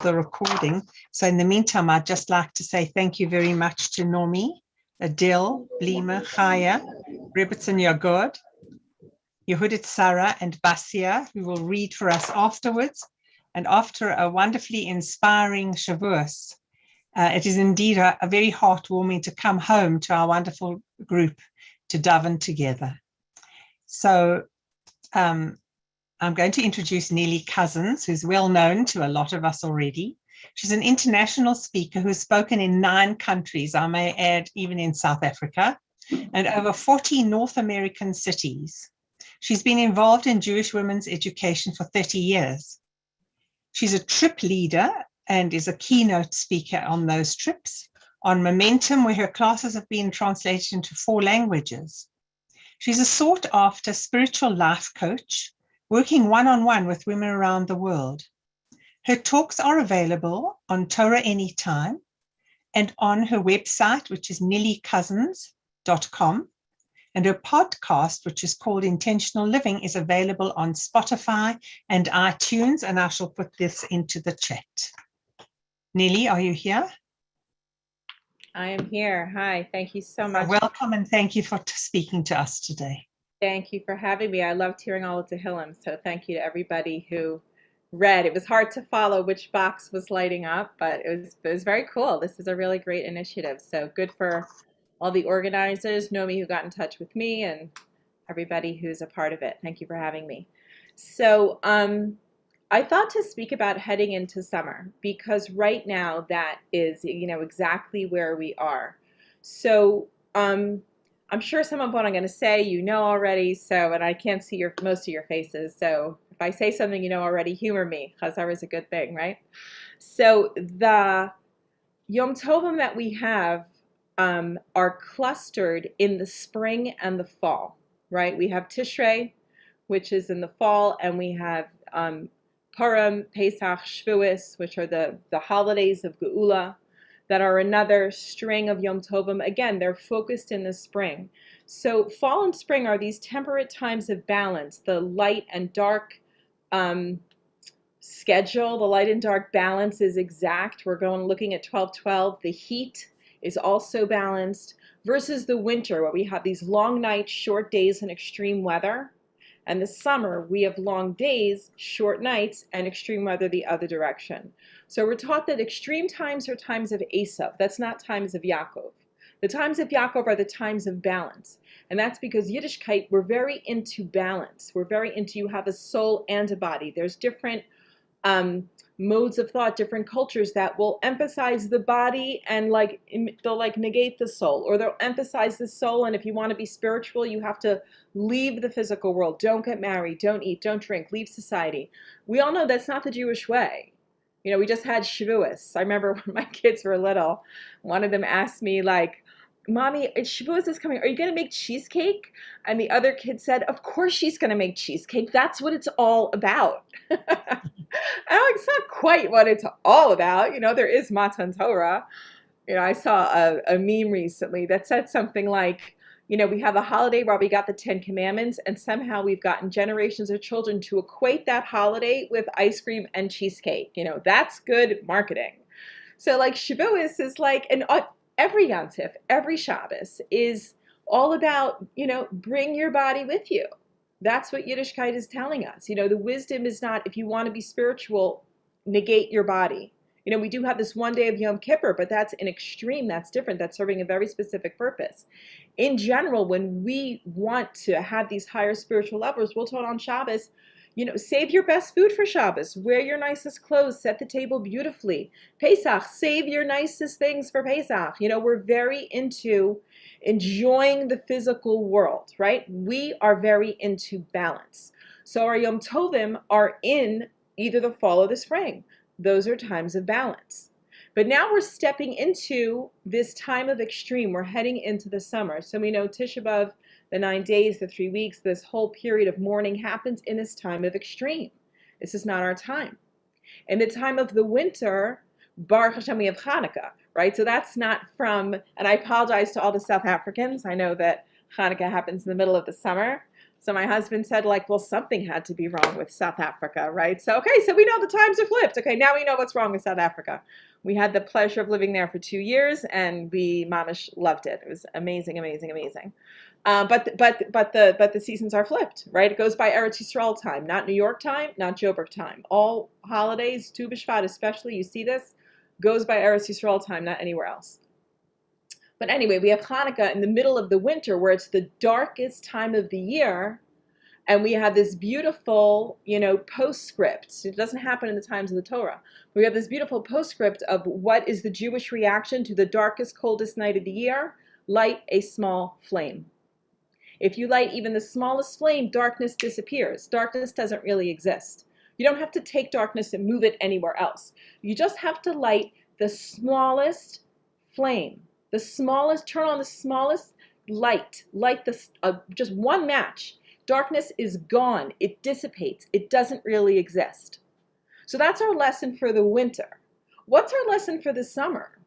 the recording. So in the meantime, I'd just like to say thank you very much to Nomi, Adil, Blima, Chaya, Rebbetzin Yagod, Yehudit Sarah, and Basia, who will read for us afterwards. And after a wonderfully inspiring Shavuos, it is indeed a very heartwarming to come home to our wonderful group to daven together. So I'm going to introduce Nili Couzens, who's well known to a lot of us already. She's an international speaker who has spoken in 9 countries, I may add, even in South Africa, and over 40 North American cities. She's been involved in Jewish women's education for 30 years. She's a trip leader and is a keynote speaker on those trips, on Momentum, where her classes have been translated into 4 languages. She's a sought-after spiritual life coach, working one-on-one with women around the world. Her talks are available on Torah Anytime and on her website, which is nilicouzens.com. And her podcast, which is called Intentional Living, is available on Spotify and iTunes, and I shall put this into the chat. Nili, are you here? I am here. Hi, thank you so much. Welcome, and thank you for speaking to us today. Thank you for having me. I loved hearing all of the Tehillim, so thank you to everybody who read. It was hard to follow which box was lighting up, but it was very cool. This is a really great initiative, so good for all the organizers, Nomi, who got in touch with me, and everybody who's a part of it. Thank you for having me. So I thought to speak about heading into summer, because right now that is, exactly where we are. So I'm sure some of what I'm going to say you know already, and I can't see most of your faces, so if I say something you know already, humor me, chazar is a good thing, right? So the Yom Tovim that we have are clustered in the spring and the fall, right? We have Tishrei, which is in the fall, and we have Purim, Pesach, Shavuos, which are the holidays of Geula, that are another string of Yom Tovim. Again, they're focused in the spring. So fall and spring are these temperate times of balance, the light and dark schedule. The light and dark balance is exact. We're looking at 12-12. The heat is also balanced versus the winter, where we have these long nights, short days, and extreme weather. And the summer, we have long days, short nights, and extreme weather the other direction. So we're taught that extreme times are times of Esav. That's not times of Yaakov. The times of Yaakov are the times of balance. And that's because Yiddishkeit, we're very into balance. We're very into, you have a soul and a body. There's different modes of thought, different cultures that will emphasize the body and they'll negate the soul, or they'll emphasize the soul, and if you want to be spiritual, you have to leave the physical world. Don't get married, don't eat, don't drink, leave society. We all know that's not the Jewish way. We just had Shavuos. I remember when my kids were little, one of them asked me, Mommy, Shavuos is coming. Are you going to make cheesecake? And the other kid said, of course she's going to make cheesecake. That's what it's all about. It's not quite what it's all about. There is Matan Torah. I saw a meme recently that said something like, we have a holiday where we got the 10 Commandments, and somehow we've gotten generations of children to equate that holiday with ice cream and cheesecake. That's good marketing. So Shavuos is every Yantif, every Shabbos is all about, bring your body with you. That's what Yiddishkeit is telling us. The wisdom is not, if you want to be spiritual, negate your body. We do have this one day of Yom Kippur, but that's an extreme. That's different. That's serving a very specific purpose. In general, when we want to have these higher spiritual levels, we'll talk on Shabbos, save your best food for Shabbos. Wear your nicest clothes. Set the table beautifully. Pesach, save your nicest things for Pesach. We're very into enjoying the physical world, right? We are very into balance. So our Yom Tovim are in either the fall or the spring. Those are times of balance. But now we're stepping into this time of extreme. We're heading into the summer. So we know Tisha B'Av, the 9 days, the 3 weeks, this whole period of mourning happens in this time of extreme. This is not our time. In the time of the winter, Baruch Hashem, we have Hanukkah, right? So that's not from, and I apologize to all the South Africans. I know that Hanukkah happens in the middle of the summer. So my husband said, like, well, something had to be wrong with South Africa, right? So, okay, so we know the times are flipped. Okay, now we know what's wrong with South Africa. We had the pleasure of living there for 2 years, and we mamish loved it. It was amazing, amazing, amazing. But the seasons are flipped, right? It goes by Eretz Yisrael time, not New York time, not Joburg time. All holidays, Tu B'Shvat especially, you see this, goes by Eretz Yisrael time, not anywhere else. But anyway, we have Hanukkah in the middle of the winter where it's the darkest time of the year. And we have this beautiful, postscript. It doesn't happen in the times of the Torah. We have this beautiful postscript of what is the Jewish reaction to the darkest, coldest night of the year? Light a small flame. If you light even the smallest flame, darkness disappears. Darkness doesn't really exist. You don't have to take darkness and move it anywhere else. You just have to light the smallest flame. Turn on the smallest light. Light just one match. Darkness is gone. It dissipates. It doesn't really exist. So that's our lesson for the winter. What's our lesson for the summer?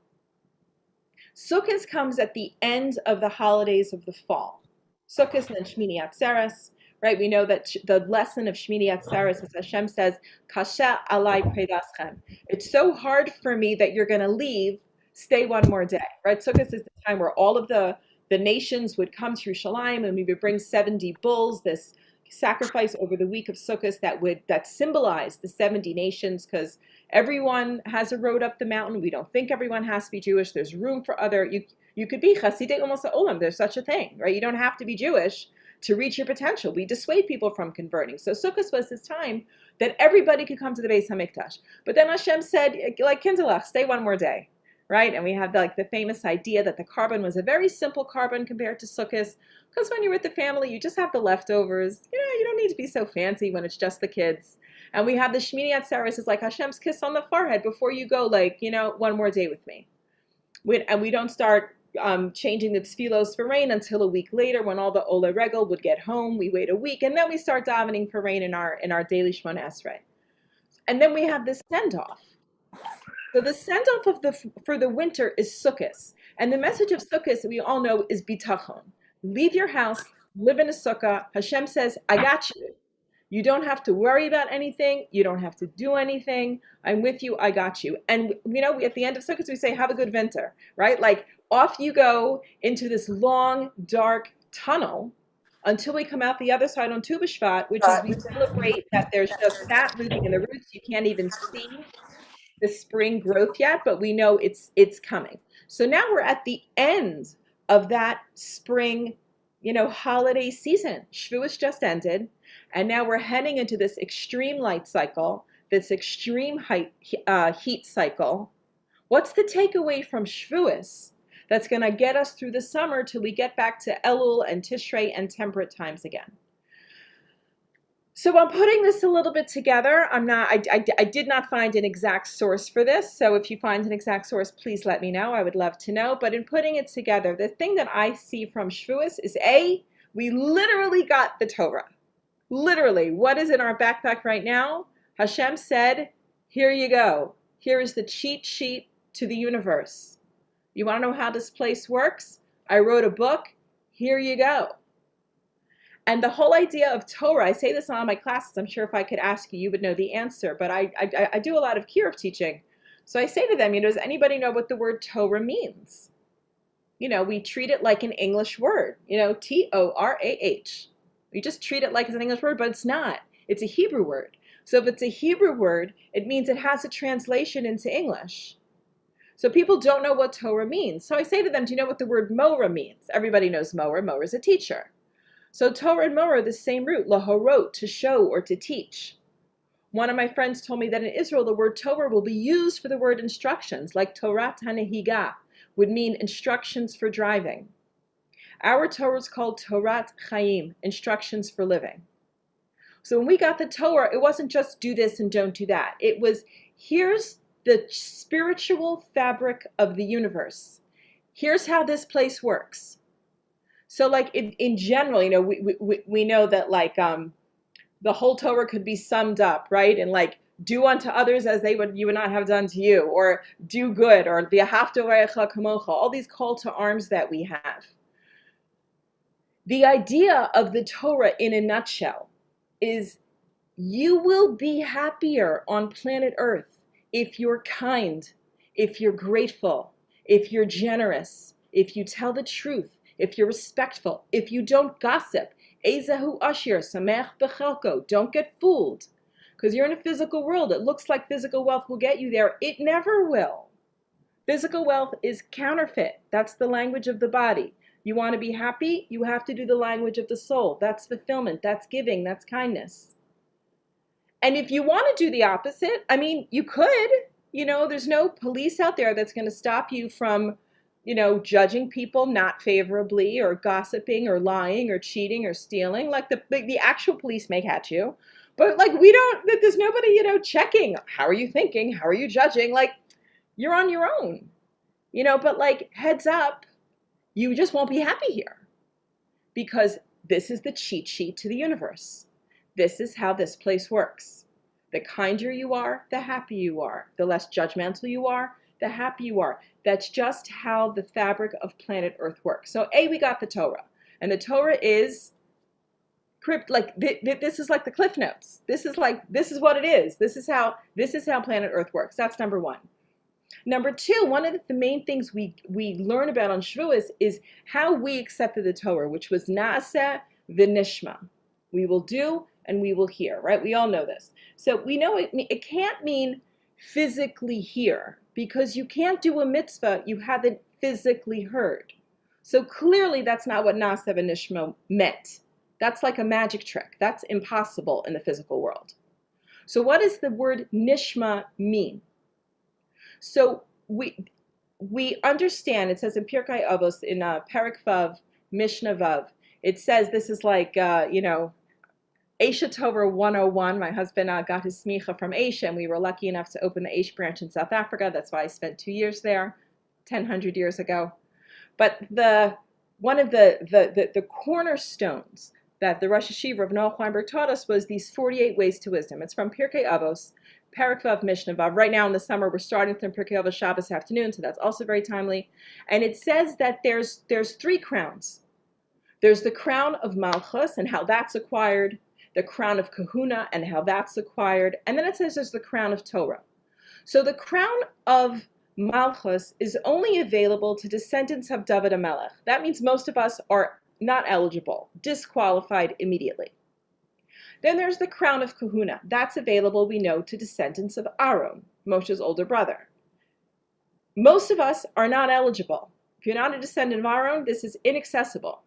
Sukkot comes at the end of the holidays of the fall. Sukkot and Shmini Atzeres, right? We know that the lesson of Shmini Atzeres is Hashem says, Kasha alai predaschem. It's so hard for me that you're going to leave. Stay one more day, right? Sukkot is the time where all of the nations would come to Yerushalayim, and we would bring 70 bulls, this sacrifice over the week of Sukkot that symbolized the 70 nations, because everyone has a road up the mountain. We don't think everyone has to be Jewish. There's room for other. You could be Chasidei Umas Ha'olam. There's such a thing, right? You don't have to be Jewish to reach your potential. We dissuade people from converting. So Sukkot was this time that everybody could come to the Beis Hamikdash. But then Hashem said, like Kinderlach, stay one more day. Right? And we have the famous idea that the carbon was a very simple carbon compared to Sukkot, because when you're with the family, you just have the leftovers. You don't need to be so fancy when it's just the kids. And we have the Shmini Atzeres is like Hashem's kiss on the forehead before you go, one more day with me. And we don't start changing the tefillos for rain until a week later when all the Ola Regel would get home. We wait a week, and then we start davening for rain in our daily Shmona Esrei. And then we have this send-off. So the send-off for the winter is Sukkot. And the message of Sukkot, we all know, is bitachon. Leave your house, live in a sukkah. Hashem says, I got you. You don't have to worry about anything. You don't have to do anything. I'm with you. I got you. And, at the end of Sukkot, we say, have a good winter, right? Like, off you go into this long, dark tunnel until we come out the other side on Tu B'Shvat, which is we celebrate that there's just sap rooting in the roots. You can't even see the spring growth yet, but we know it's coming. So now we're at the end of that spring, holiday season. Shavuos just ended, and now we're heading into this extreme light cycle, this extreme heat cycle. What's the takeaway from Shavuos that's going to get us through the summer till we get back to Elul and Tishrei and temperate times again? So I'm putting this a little bit together. I did not find an exact source for this. So if you find an exact source, please let me know. I would love to know. But in putting it together, the thing that I see from Shavuos is we literally got the Torah. Literally, what is in our backpack right now? Hashem said, here you go. Here is the cheat sheet to the universe. You want to know how this place works? I wrote a book. Here you go. And the whole idea of Torah, I say this in all my classes. I'm sure if I could ask you, you would know the answer. But I do a lot of kiruv teaching. So I say to them, does anybody know what the word Torah means? We treat it like an English word, Torah. We just treat it like it's an English word, but it's not. It's a Hebrew word. So if it's a Hebrew word, it means it has a translation into English. So people don't know what Torah means. So I say to them, do you know what the word Morah means? Everybody knows Morah. Morah is a teacher. So Torah and Morah are the same root, lahorot, to show or to teach. One of my friends told me that in Israel, the word Torah will be used for the word instructions, like Torat HaNehiga would mean instructions for driving. Our Torah is called Torat Chaim, instructions for living. So when we got the Torah, it wasn't just do this and don't do that. It was, here's the spiritual fabric of the universe. Here's how this place works. So in general, we know that the whole Torah could be summed up, right? And do unto others as you would not have done to you, or do good, or v'ahavta l'reacha kamocha, all these call to arms that we have. The idea of the Torah in a nutshell is you will be happier on planet Earth if you're kind, if you're grateful, if you're generous, if you tell the truth, if you're respectful, if you don't gossip. Ezehu ashir samech bechelko. Don't get fooled. Because you're in a physical world. It looks like physical wealth will get you there. It never will. Physical wealth is counterfeit. That's the language of the body. You want to be happy? You have to do the language of the soul. That's fulfillment. That's giving. That's kindness. And if you want to do the opposite, I mean, you could. There's no police out there that's going to stop you from, judging people not favorably or gossiping or lying or cheating or stealing. Like the actual police may catch you. But there's nobody, checking. How are you thinking? How are you judging? Like, you're on your own, but heads up, you just won't be happy here because this is the cheat sheet to the universe. This is how this place works. The kinder you are, the happier you are. The less judgmental you are, the happier you are. That's just how the fabric of planet Earth works. So we got the Torah, and the Torah is this is like the Cliff Notes. This is what it is. This is how planet Earth works. That's number one. Number two, one of the main things we learn about on Shavuos is how we accepted the Torah, which was Naaseh v'nishma. We will do and we will hear, right? We all know this. So we know it can't mean physically hear, because you can't do a mitzvah you haven't physically heard. So clearly that's not what Naaseh v'nishma meant. That's like a magic trick. That's impossible in the physical world. So what does the word nishma mean? So we understand, it says in Pirkei Avos, in Perek Vav, Mishnah Vav, it says this is like, Aisha Tova 101. My husband got his smicha from Aisha, and we were lucky enough to open the Aisha branch in South Africa. That's why I spent 2 years there, 100 years ago. But one of the cornerstones that the Rosh Hashiva of Noach Weinberg taught us was these 48 ways to wisdom. It's from Pirkei Avos, Perek Vav, Mishnah Vav. Right now in the summer, we're starting from Pirkei Avos Shabbos afternoon, so that's also very timely. And it says that there's 3 crowns. There's the crown of Malchus and how that's acquired, the crown of Kahuna and how that's acquired, and then it says there's the crown of Torah. So the crown of Malchus is only available to descendants of David HaMelech. That means most of us are not eligible, disqualified immediately. Then there's the crown of Kahuna. That's available, we know, to descendants of Aaron, Moshe's older brother. Most of us are not eligible. If you're not a descendant of Aaron, this is inaccessible.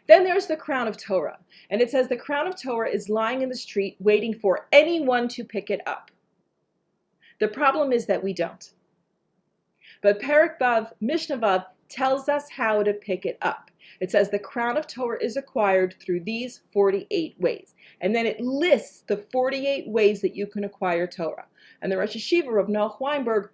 Then there's the crown of Torah. And it says the crown of Torah is lying in the street waiting for anyone to pick it up. The problem is that we don't. But Perek Vav, Mishnah Vav, tells us how to pick it up. It says the crown of Torah is acquired through these 48 ways. And then it lists the 48 ways that you can acquire Torah. And the Rosh Hashiva of Noach Weinberg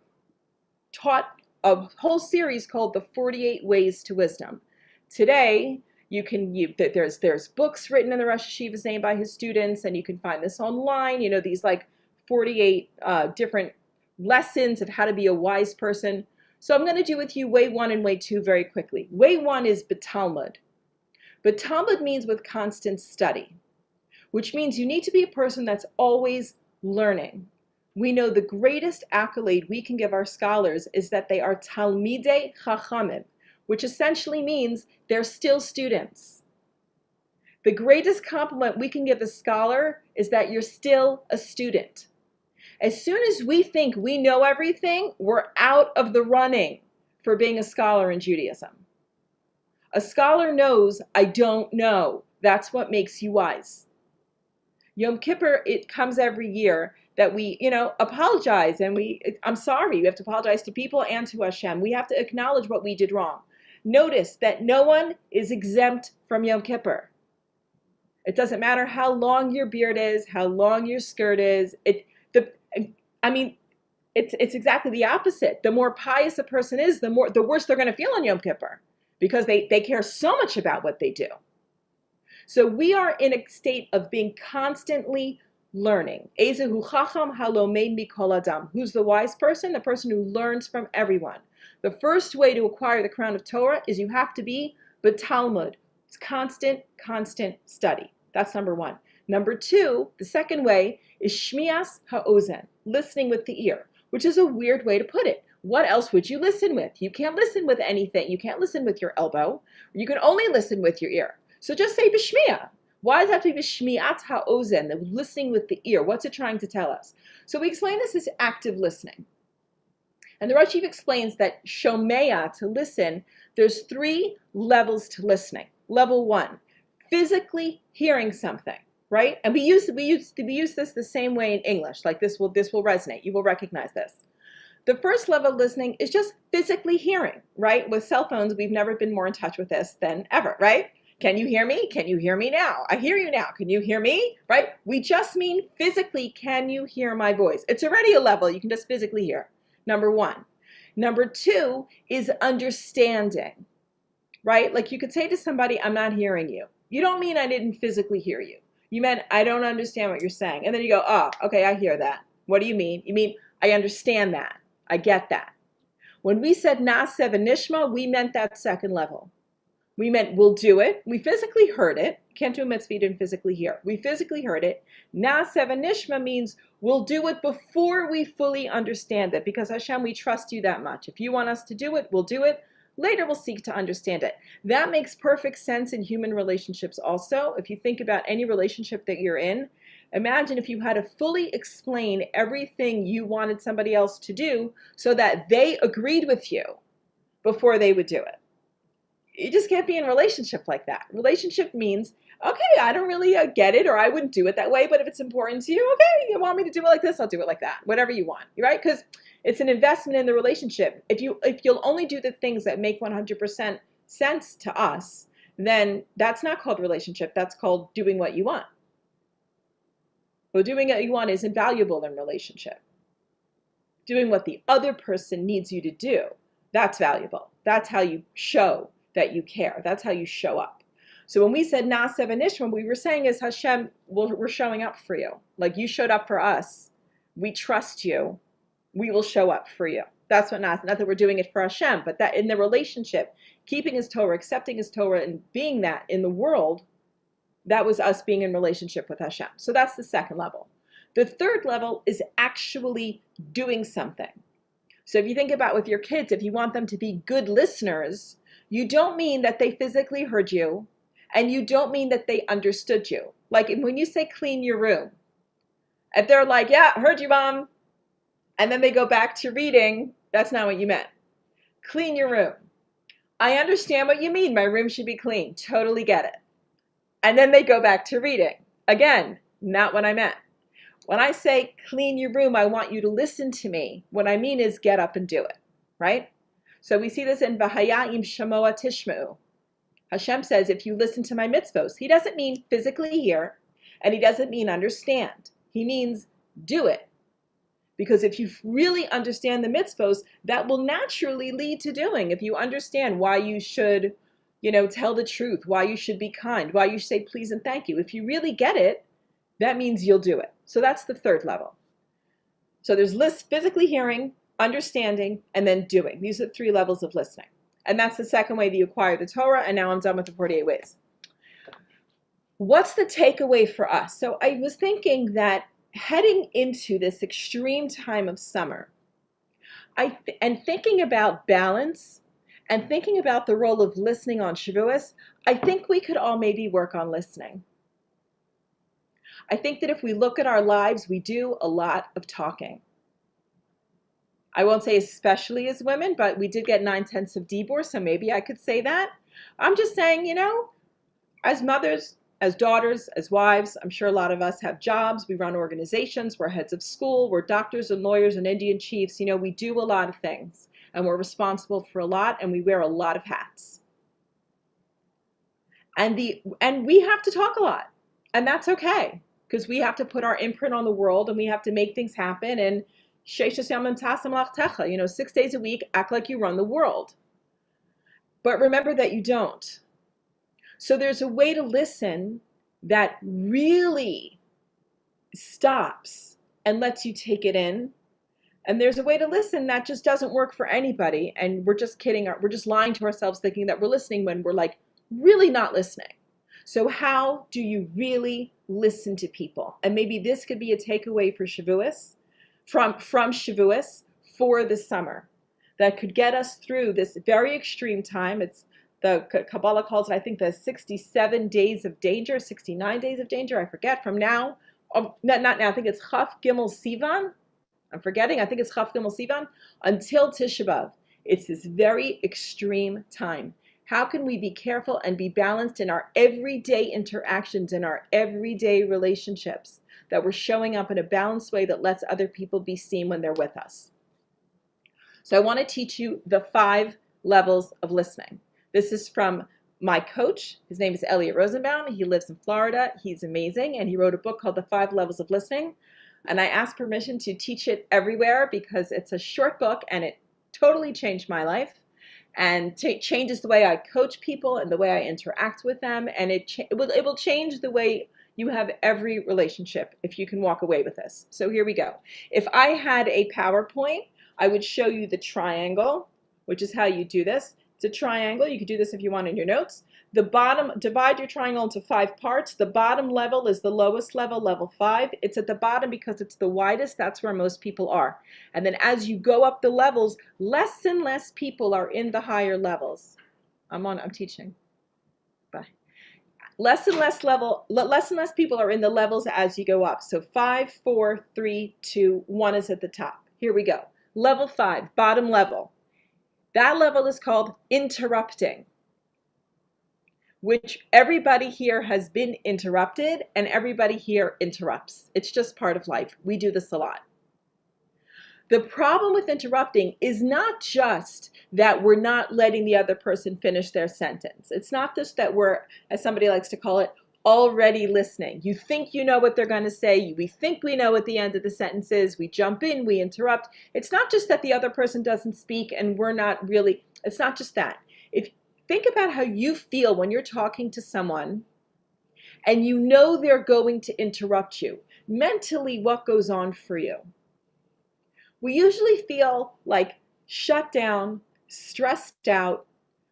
taught a whole series called the 48 Ways to Wisdom. Today, there's books written in the Rosh Hashiva's name by his students, and you can find this online, these 48 different lessons of how to be a wise person. So I'm going to do with you way 1 and way 2 very quickly. Way 1 is B'Talmud. B'Talmud means with constant study, which means you need to be a person that's always learning. We know the greatest accolade we can give our scholars is that they are Talmidei Chachamim, which essentially means they're still students. The greatest compliment we can give a scholar is that you're still a student. As soon as we think we know everything, we're out of the running for being a scholar in Judaism. A scholar knows, I don't know. That's what makes you wise. Yom Kippur, it comes every year that we, apologize, and I'm sorry. We have to apologize to people and to Hashem. We have to acknowledge what we did wrong. Notice that no one is exempt from Yom Kippur. It doesn't matter how long your beard is, how long your skirt is. It's exactly the opposite. The more pious a person is, the worse they're going to feel on Yom Kippur, because they care so much about what they do. So we are in a state of being constantly learning. Ezehu chacham halomein mikol adam. Who's the wise person? The person who learns from everyone. The first way to acquire the crown of Torah is you have to be B'Talmud, It's constant study. That's number one. Number two, the second way is shmias ha'ozen, listening with the ear, which is a weird way to put it. What else would you listen with? You can't listen with anything. You can't listen with your elbow. You can only listen with your ear. So just say b'shmiya. Why does that have to be b'shmiat ha'ozen, the listening with the ear? What's it trying to tell us? So we explain this as active listening. And the Rashi explains that shomeya, to listen, there's 3 levels to listening. Level 1, physically hearing something, right? And we use this the same way in English. Like this will resonate. You will recognize this. The first level of listening is just physically hearing, right? With cell phones, we've never been more in touch with this than ever, right? Can you hear me? Can you hear me now? I hear you now. Can you hear me? Right? We just mean physically, can you hear my voice? It's already a level you can just physically hear. Number 1. Number 2 is understanding, right? Like you could say to somebody, I'm not hearing you. You don't mean I didn't physically hear you. You meant I don't understand what you're saying. And then you go, oh, okay, I hear that. What do you mean? You mean I understand that. I get that. When we said Naaseh v'nishma, we meant that second level. We meant we'll do it. We physically heard it. Can't do a mitzvah you didn't physically hear. We physically heard it. Naaseh v'nishma means we'll do it before we fully understand it, because Hashem, we trust you that much. If you want us to do it, we'll do it. Later, we'll seek to understand it. That makes perfect sense in human relationships also. If you think about any relationship that you're in, imagine if you had to fully explain everything you wanted somebody else to do so that they agreed with you before they would do it. You just can't be in a relationship like that. Relationship means, okay, I don't really get it, or I wouldn't do it that way, but if it's important to you, okay, you want me to do it like this, I'll do it like that. Whatever you want, right? Because it's an investment in the relationship. If you'll only do the things that make 100% sense to us, then that's not called relationship. That's called doing what you want. Well, doing what you want isn't valuable in relationship. Doing what the other person needs you to do, that's valuable. That's how you show that you care. That's how you show up. So when we said Naaseh v'nishma, what we were saying is, Hashem, we're showing up for you. Like you showed up for us. We trust you. We will show up for you. That's what Naaseh, not that we're doing it for Hashem, but that in the relationship, keeping His Torah, accepting His Torah, and being that in the world, that was us being in relationship with Hashem. So that's the second level. The third level is actually doing something. So if you think about with your kids, if you want them to be good listeners, you don't mean that they physically heard you, and you don't mean that they understood you. Like when you say clean your room, if they're like, yeah, heard you, Mom, and then they go back to reading, that's not what you meant. Clean your room. I understand what you mean. My room should be clean. Totally get it. And then they go back to reading. Again, not what I meant. When I say clean your room, I want you to listen to me. What I mean is get up and do it, right? So we see this in V'haya im shamoa tishma'u. Hashem says, if you listen to my mitzvos, He doesn't mean physically hear, and He doesn't mean understand. He means do it. Because if you really understand the mitzvos, that will naturally lead to doing. If you understand why you should, tell the truth, why you should be kind, why you should say please and thank you. If you really get it, that means you'll do it. So that's the third level. So there's physically hearing, understanding, and then doing. These are the 3 levels of listening. And that's the second way that you acquire the Torah, and now I'm done with the 48 ways. What's the takeaway for us? So I was thinking that heading into this extreme time of summer, and thinking about balance, and thinking about the role of listening on Shavuos, I think we could all maybe work on listening. I think that if we look at our lives, we do a lot of talking. I won't say especially as women, but we did get 9/10 of dibur, so maybe I could say that. I'm just saying, as mothers, as daughters, as wives, I'm sure a lot of us have jobs. We run organizations. We're heads of school. We're doctors and lawyers and Indian chiefs. We do a lot of things, and we're responsible for a lot, and we wear a lot of hats. And we have to talk a lot, and that's okay, because we have to put our imprint on the world, and we have to make things happen. And 6 days a week, act like you run the world. But remember that you don't. So there's a way to listen that really stops and lets you take it in. And there's a way to listen that just doesn't work for anybody. And we're just kidding. We're just lying to ourselves thinking that we're listening when we're like really not listening. So how do you really listen to people? And maybe this could be a takeaway for Shavuos, from Shavuos for the summer, that could get us through this very extreme time. It's the Kabbalah calls it, I think, the 67 days of danger, 69 days of danger. I forget from now. Not now. I think it's Chaf Gimel Sivan. I'm forgetting. I think it's Chaf Gimel Sivan until Tisha B'Av. It's this very extreme time. How can we be careful and be balanced in our everyday interactions, in our everyday relationships, that we're showing up in a balanced way that lets other people be seen when they're with us? So I want to teach you the 5 levels of listening. This is from my coach. His name is Elliot Rosenbaum. He lives in Florida. He's amazing. And he wrote a book called The 5 Levels of Listening. And I asked permission to teach it everywhere because it's a short book and it totally changed my life. And changes the way I coach people and the way I interact with them. And it will change the way you have every relationship if you can walk away with this. So here we go. If I had a PowerPoint, I would show you the triangle, which is how you do this. It's a triangle. You could do this if you want in your notes. The bottom, divide your triangle into 5 parts. The bottom level is the lowest level, level 5. It's at the bottom because it's the widest. That's where most people are. And then as you go up the levels, less and less people are in the higher levels. I'm teaching. Bye. Less and less people are in the levels as you go up. So 5, 4, 3, 2, 1 is at the top. Here we go. Level 5, bottom level. That level is called interrupting, which everybody here has been interrupted and everybody here interrupts. It's just part of life. We do this a lot. The problem with interrupting is not just that we're not letting the other person finish their sentence. It's not just that we're, as somebody likes to call it, already listening. You think you know what they're going to say. We think we know what the end of the sentence is. We jump in, we interrupt. It's not just that the other person doesn't speak and we're not really, it's not just that. Think about how you feel when you're talking to someone and you know they're going to interrupt you. Mentally, what goes on for you? We usually feel like shut down, stressed out.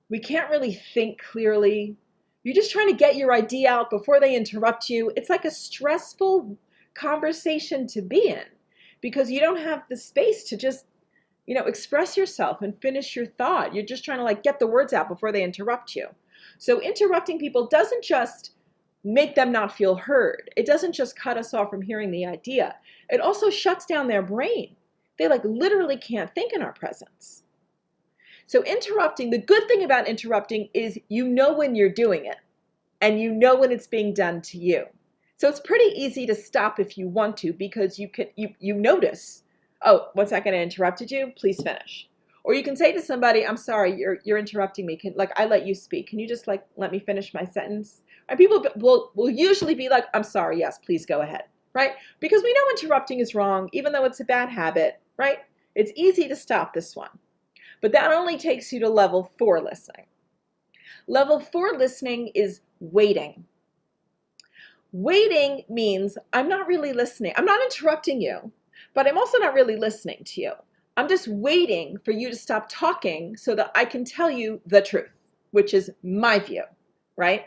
We can't really think clearly. You're just trying to get your idea out before they interrupt you. It's like a stressful conversation to be in because you don't have the space to just, express yourself and finish your thought. You're just trying to get the words out before they interrupt you. So interrupting people doesn't just make them not feel heard. It doesn't just cut us off from hearing the idea. It also shuts down their brain. They literally can't think in our presence. So interrupting, the good thing about interrupting is you know when you're doing it and you know when it's being done to you. So it's pretty easy to stop if you want to because you notice, oh, 1 second I interrupted you, please finish. Or you can say to somebody, I'm sorry, you're interrupting me. I let you speak. Can you just let me finish my sentence? And people will usually be like, I'm sorry, yes, please go ahead, right? Because we know interrupting is wrong, even though it's a bad habit, right? It's easy to stop this one. But that only takes you to level 4 listening. Level 4 listening is waiting. Waiting means I'm not really listening. I'm not interrupting you, but I'm also not really listening to you. I'm just waiting for you to stop talking so that I can tell you the truth, which is my view, right?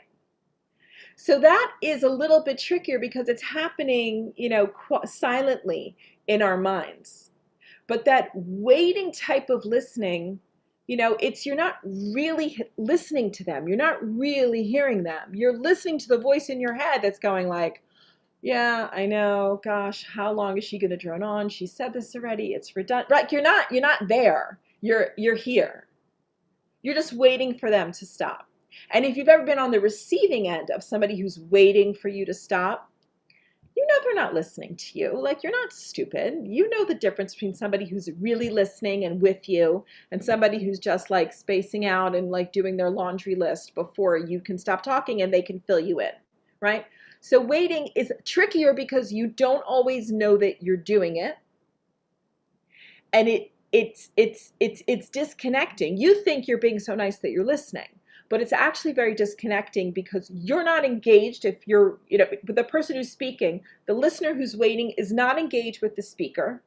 So that is a little bit trickier because it's happening, silently in our minds. But that waiting type of listening, you're not really listening to them. You're not really hearing them. You're listening to the voice in your head that's going yeah, I know, gosh, how long is she going to drone on? She said this already. It's redundant. Right? You're not there. You're here. You're just waiting for them to stop. And if you've ever been on the receiving end of somebody who's waiting for you to stop, they're not listening to you. You're not stupid. You know the difference between somebody who's really listening and with you and somebody who's just spacing out and doing their laundry list before you can stop talking and they can fill you in, right? So waiting is trickier because you don't always know that you're doing it. And it's disconnecting. You think you're being so nice that you're listening. But it's actually very disconnecting because you're not engaged if you're, the person who's speaking, the listener who's waiting is not engaged with the speaker.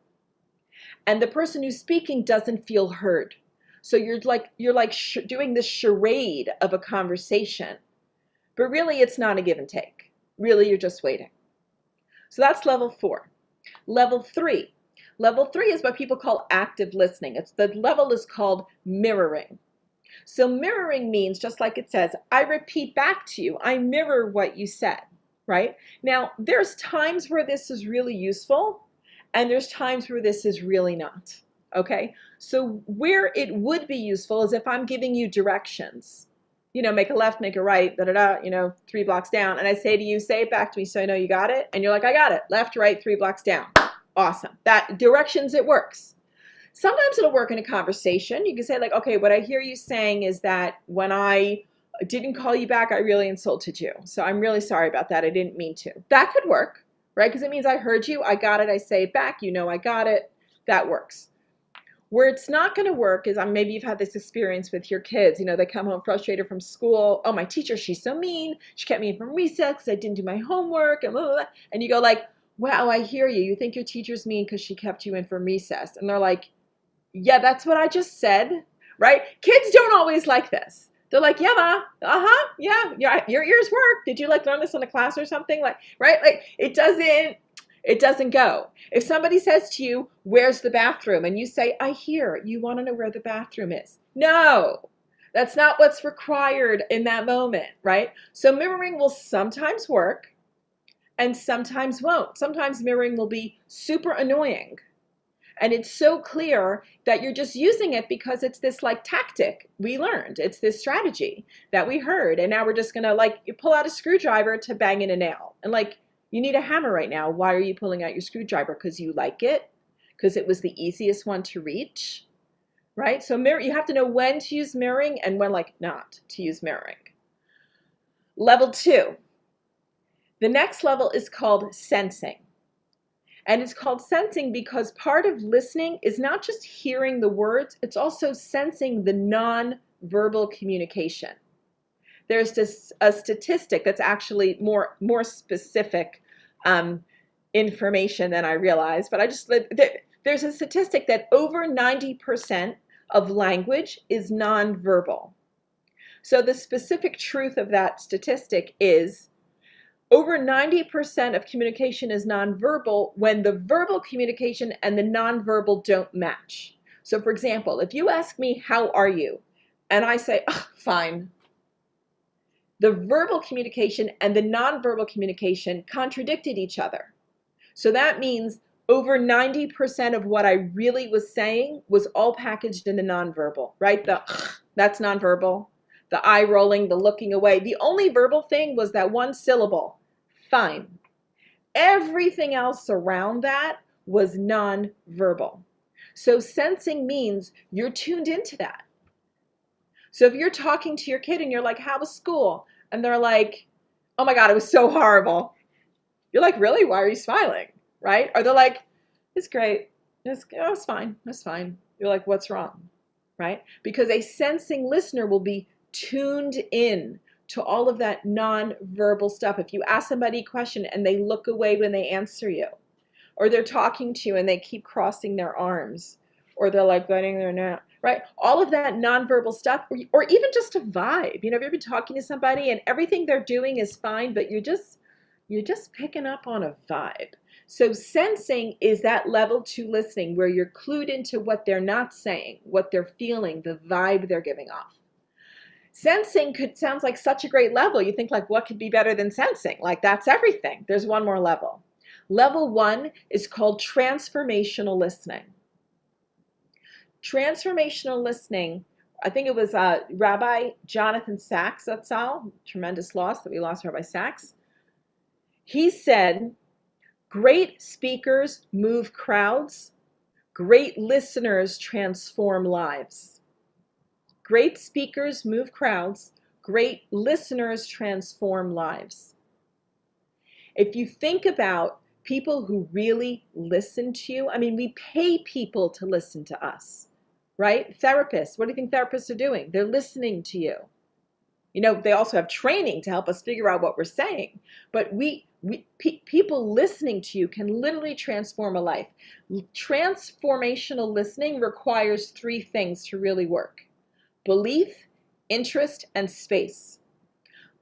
And the person who's speaking doesn't feel heard. So you're doing this charade of a conversation, but really it's not a give and take. Really, you're just waiting. So that's level 4. Level 3. Level 3 is what people call active listening. The level is called mirroring. So mirroring means, just like it says, I repeat back to you. I mirror what you said, right? Now, there's times where this is really useful, and there's times where this is really not, okay? So where it would be useful is if I'm giving you directions. Make a left, make a right, da-da-da, 3 blocks down. And I say to you, say it back to me so I know you got it. And you're like, I got it. Left, right, 3 blocks down. Awesome. That directions, it works. Sometimes it'll work in a conversation. You can say like, okay, what I hear you saying is that when I didn't call you back, I really insulted you. So I'm really sorry about that. I didn't mean to. That could work, right? Because it means I heard you. I got it. I say it back. I got it. That works. Where it's not going to work is maybe you've had this experience with your kids. They come home frustrated from school. Oh, my teacher, she's so mean. She kept me in from recess because I didn't do my homework. And, blah, blah, blah. And you go like, wow, I hear you. You think your teacher's mean because she kept you in from recess. And they're like, yeah, that's what I just said, right? Kids don't always like this. They're like, yeah, ma, yeah, your ears work. Did you learn this in a class or something? Right? It doesn't go. If somebody says to you, where's the bathroom? And you say, I hear, you want to know where the bathroom is. No, that's not what's required in that moment, right? So mirroring will sometimes work and sometimes won't. Sometimes mirroring will be super annoying. And it's so clear that you're just using it because it's this tactic we learned. It's this strategy that we heard. And now we're just going to you pull out a screwdriver to bang in a nail. And you need a hammer right now. Why are you pulling out your screwdriver? Because you like it? Because it was the easiest one to reach, right? So you have to know when to use mirroring and when not to use mirroring. Level 2. The next level is called sensing. And it's called sensing because part of listening is not just hearing the words, it's also sensing the non-verbal communication. There's a statistic that's actually more specific information than I realized, but there's a statistic that over 90% of language is non-verbal. So the specific truth of that statistic is over 90% of communication is nonverbal when the verbal communication and the nonverbal don't match. So for example, if you ask me, how are you? And I say, oh, fine. The verbal communication and the nonverbal communication contradicted each other. So that means over 90% of what I really was saying was all packaged in the nonverbal, right? That's nonverbal. The eye rolling, the looking away. The only verbal thing was that one syllable, fine. Everything else around that was nonverbal. So sensing means you're tuned into that. So if you're talking to your kid and you're like, how was school? And they're like, oh my God, it was so horrible. You're like, really? Why are you smiling? Right? Or they're like, it's great. It's fine. It's fine. You're like, what's wrong? Right? Because a sensing listener will be tuned in to all of that non-verbal stuff. If you ask somebody a question and they look away when they answer you, or they're talking to you and they keep crossing their arms, or they're biting their neck, right? All of that non-verbal stuff, or even just a vibe. Have you ever been talking to somebody and everything they're doing is fine, but you're just picking up on a vibe. So sensing is that level 2 listening where you're clued into what they're not saying, what they're feeling, the vibe they're giving off. Sensing sounds like such a great level. You think what could be better than sensing? That's everything. There's one more level. Level 1 is called transformational listening. Transformational listening, I think it was Rabbi Jonathan Sacks, that's all. Tremendous loss that we lost Rabbi Sacks. He said, great speakers move crowds. Great listeners transform lives. Great speakers move crowds. Great listeners transform lives. If you think about people who really listen to you, we pay people to listen to us, right? Therapists, what do you think therapists are doing? They're listening to you. They also have training to help us figure out what we're saying. But we People listening to you can literally transform a life. Transformational listening requires three things to really work: belief, interest, and space.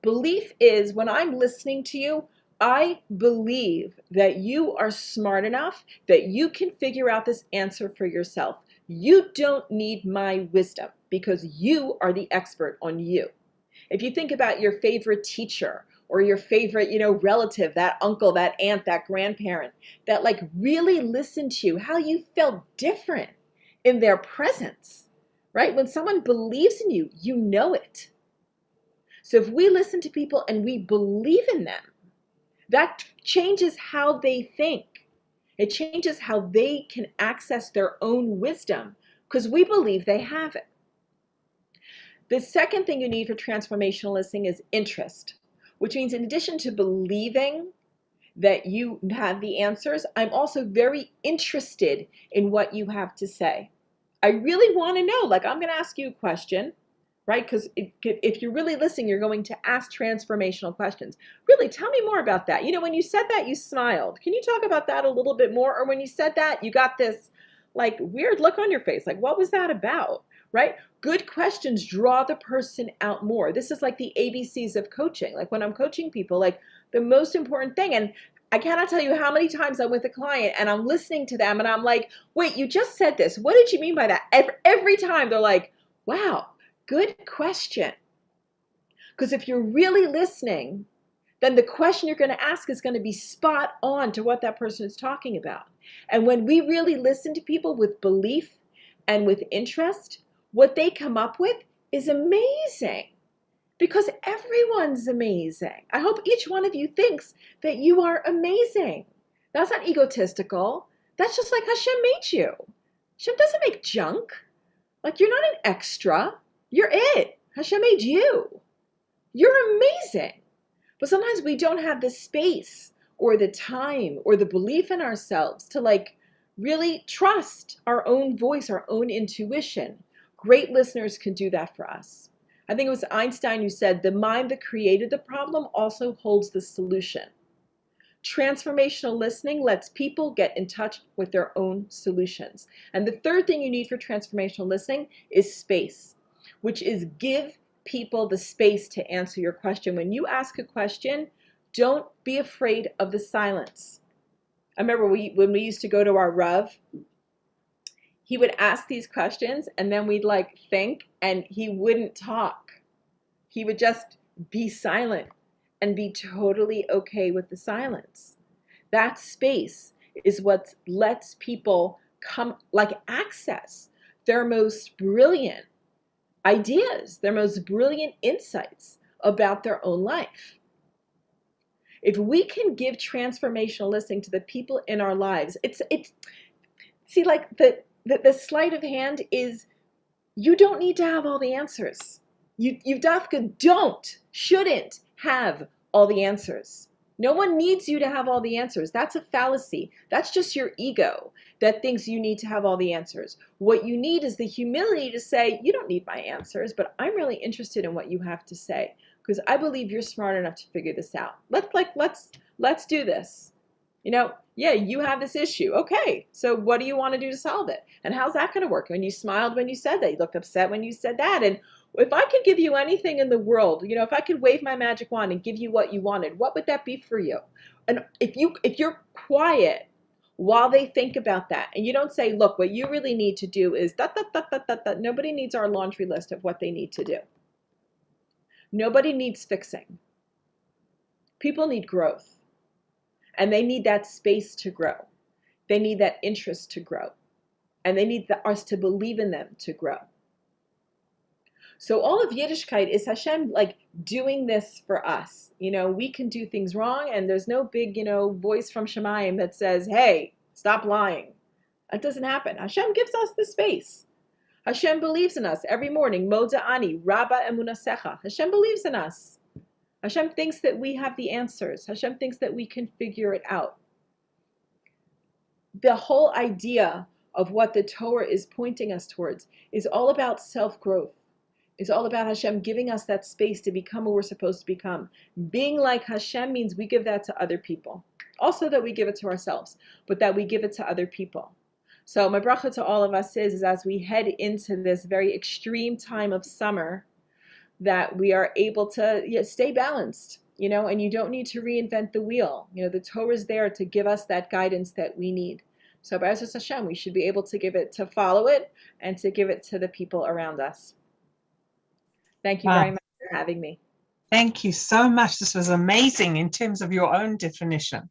Belief is when I'm listening to you, I believe that you are smart enough that you can figure out this answer for yourself. You don't need my wisdom because you are the expert on you. If you think about your favorite teacher or your favorite, relative, that uncle, that aunt, that grandparent, that like really listened to you, how you felt different in their presence, right? When someone believes in you, you know it. So if we listen to people and we believe in them, that changes how they think. It changes how they can access their own wisdom because we believe they have it. The second thing you need for transformational listening is interest, which means in addition to believing that you have the answers, I'm also very interested in what you have to say. I really want to know, like I'm going to ask you a question, right? Because if you're really listening, you're going to ask transformational questions. Really, tell me more about that. When you said that, you smiled. Can you talk about that a little bit more? Or when you said that, you got this like weird look on your face. Like, what was that about, right? Good questions draw the person out more. This is like the ABCs of coaching. Like when I'm coaching people, like the most important thing, and I cannot tell you how many times I'm with a client and I'm listening to them and I'm like, wait, you just said this. What did you mean by that? Every time they're like, wow, good question. Because if you're really listening, then the question you're going to ask is going to be spot on to what that person is talking about. And when we really listen to people with belief and with interest, what they come up with is amazing. Because everyone's amazing. I hope each one of you thinks that you are amazing. That's not egotistical. That's just like Hashem made you. Hashem doesn't make junk. Like you're not an extra. You're it. Hashem made you. You're amazing. But sometimes we don't have the space or the time or the belief in ourselves to like really trust our own voice, our own intuition. Great listeners can do that for us. I think it was Einstein who said, the mind that created the problem also holds the solution. Transformational listening lets people get in touch with their own solutions. And the third thing you need for transformational listening is space, which is give people the space to answer your question. When you ask a question, don't be afraid of the silence. I remember when we used to go to our Rav, he would ask these questions and then we'd like think and he wouldn't talk. He would just be silent and be totally okay with the silence. That space is what lets people access their most brilliant ideas, their most brilliant insights about their own life. If we can give transformational listening to the people in our lives, see, like the sleight of hand is you don't need to have all the answers. You shouldn't have all the answers. No one needs you to have all the answers. That's a fallacy. That's just your ego that thinks you need to have all the answers. What you need is the humility to say, you don't need my answers, but I'm really interested in what you have to say because I believe you're smart enough to figure this out. Let's do this. Yeah, you have this issue. Okay, so what do you want to do to solve it? And how's that going to work? When you smiled when you said that, you looked upset when you said that. And if I could give you anything in the world, if I could wave my magic wand and give you what you wanted, what would that be for you? And if you're quiet while they think about that, and you don't say, look, what you really need to do is that. Nobody needs our laundry list of what they need to do. Nobody needs fixing. People need growth. And they need that space to grow. They need that interest to grow. And they need us to believe in them to grow. So all of Yiddishkeit is Hashem like doing this for us. We can do things wrong and there's no big, voice from Shemayim that says, hey, stop lying. That doesn't happen. Hashem gives us the space. Hashem believes in us every morning. Moda ani, Rabba emunasecha. Hashem believes in us. Hashem thinks that we have the answers. Hashem thinks that we can figure it out. The whole idea of what the Torah is pointing us towards is all about self-growth. It's all about Hashem giving us that space to become what we're supposed to become. Being like Hashem means we give that to other people. Also that we give it to ourselves, but that we give it to other people. So my bracha to all of us is as we head into this very extreme time of summer, that we are able to stay balanced, and you don't need to reinvent the wheel. The Torah is there to give us that guidance that we need. So by Hashem, we should be able to give it, to follow it, and to give it to the people around us. Thank you very much for having me. Thank you so much. This was amazing in terms of your own definition.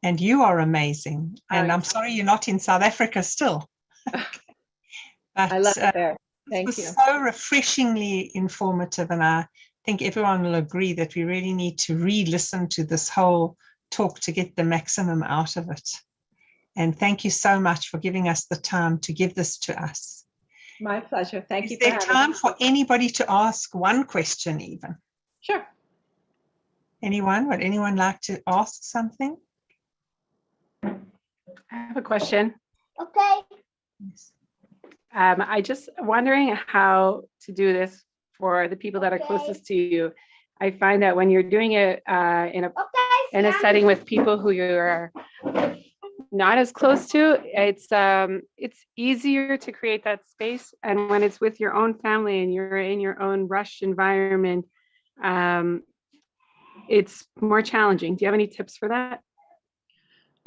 And you are amazing. And I'm sorry you're not in South Africa still. But, I love it there. Thank you. It was so refreshingly informative. And I think everyone will agree that we really need to re-listen to this whole talk to get the maximum out of it. And thank you so much for giving us the time to give this to us. My pleasure. Thank you for having me. Is there time for anybody to ask one question even? Sure. Anyone? Would anyone like to ask something? I have a question. Okay. Yes. I just wondering how to do this for the people that are closest to you. I find that when you're doing it in a setting with people who you're not as close to, it's easier to create that space. And when it's with your own family and you're in your own rushed environment, it's more challenging. Do you have any tips for that?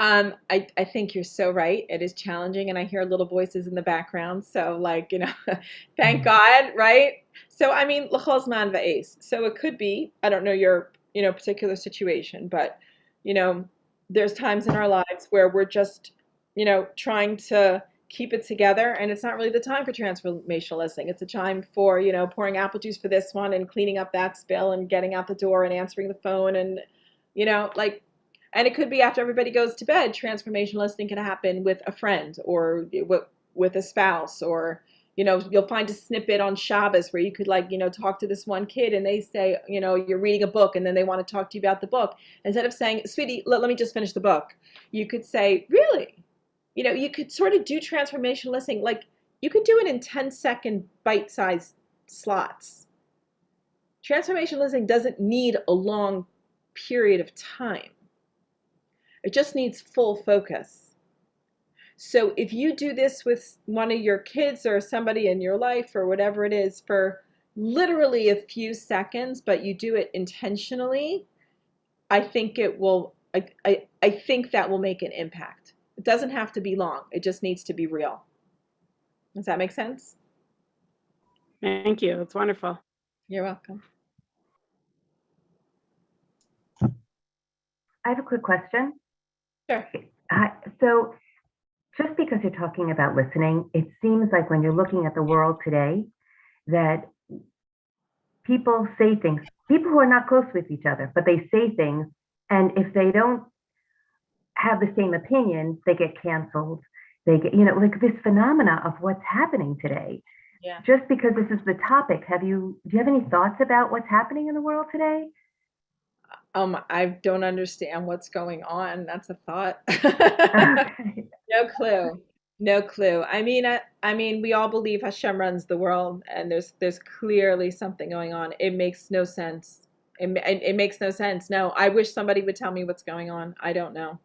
I think you're so right. It is challenging, and I hear little voices in the background. So, thank God, right? So, I mean, l'chol zman v'es. So it could be, I don't know your, particular situation, but, there's times in our lives where we're just, trying to keep it together, and it's not really the time for transformational listening. It's a time for, pouring apple juice for this one and cleaning up that spill and getting out the door and answering the phone and, and it could be after everybody goes to bed. Transformational listening can happen with a friend or with a spouse, or, you'll find a snippet on Shabbos where you could talk to this one kid and they say, you're reading a book and then they want to talk to you about the book. Instead of saying, sweetie, let me just finish the book. You could say, really? You could sort of do transformational listening. You could do it in 10-second bite-sized slots. Transformational listening doesn't need a long period of time. It just needs full focus. So if you do this with one of your kids or somebody in your life or whatever it is for literally a few seconds, but you do it intentionally, I think it will, I think that will make an impact. It doesn't have to be long. It just needs to be real. Does that make sense? Thank you. It's wonderful. You're welcome. I have a quick question. Sure. So just because you're talking about listening, it seems like when you're looking at the world today, that people say things, people who are not close with each other, but they say things, and if they don't have the same opinion, they get canceled. They get, this phenomena of what's happening today. Yeah. Just because this is the topic, do you have any thoughts about what's happening in the world today? I don't understand what's going on. That's a thought. Okay. No clue. I mean, we all believe Hashem runs the world, and there's clearly something going on. It makes no sense. It makes no sense. No, I wish somebody would tell me what's going on. I don't know.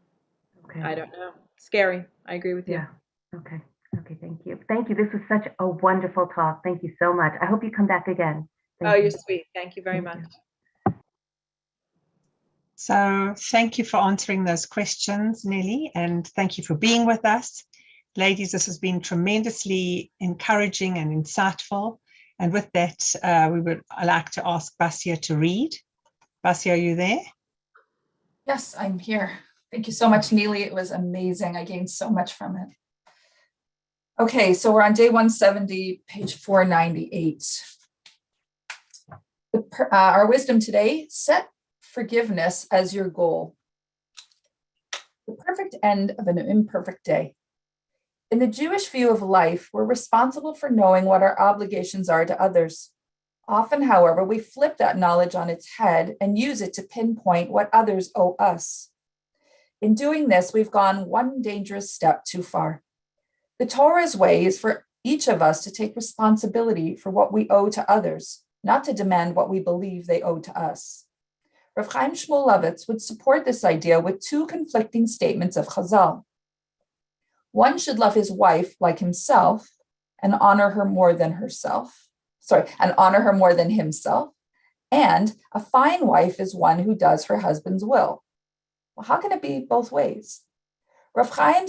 Okay. I don't know. Scary. I agree with you. Yeah. Okay. Okay. Thank you. Thank you. This was such a wonderful talk. Thank you so much. I hope you come back again. Thank you. You're sweet. Thank you very much. So thank you for answering those questions, Nili, and thank you for being with us. Ladies, this has been tremendously encouraging and insightful. And with that, we would like to ask Basia to read. Basia, are you there? Yes, I'm here. Thank you so much, Nili. It was amazing. I gained so much from it. Okay, so we're on day 170, page 498. Our wisdom today, set forgiveness as your goal. The perfect end of an imperfect day. In the Jewish view of life, we're responsible for knowing what our obligations are to others. Often, however, we flip that knowledge on its head and use it to pinpoint what others owe us. In doing this, we've gone one dangerous step too far. The Torah's way is for each of us to take responsibility for what we owe to others, not to demand what we believe they owe to us. Rav Chaim Shmulevitz would support this idea with two conflicting statements of Chazal. One should love his wife like himself and honor her more than herself. And honor her more than himself. And a fine wife is one who does her husband's will. Well, how can it be both ways? Rav Chaim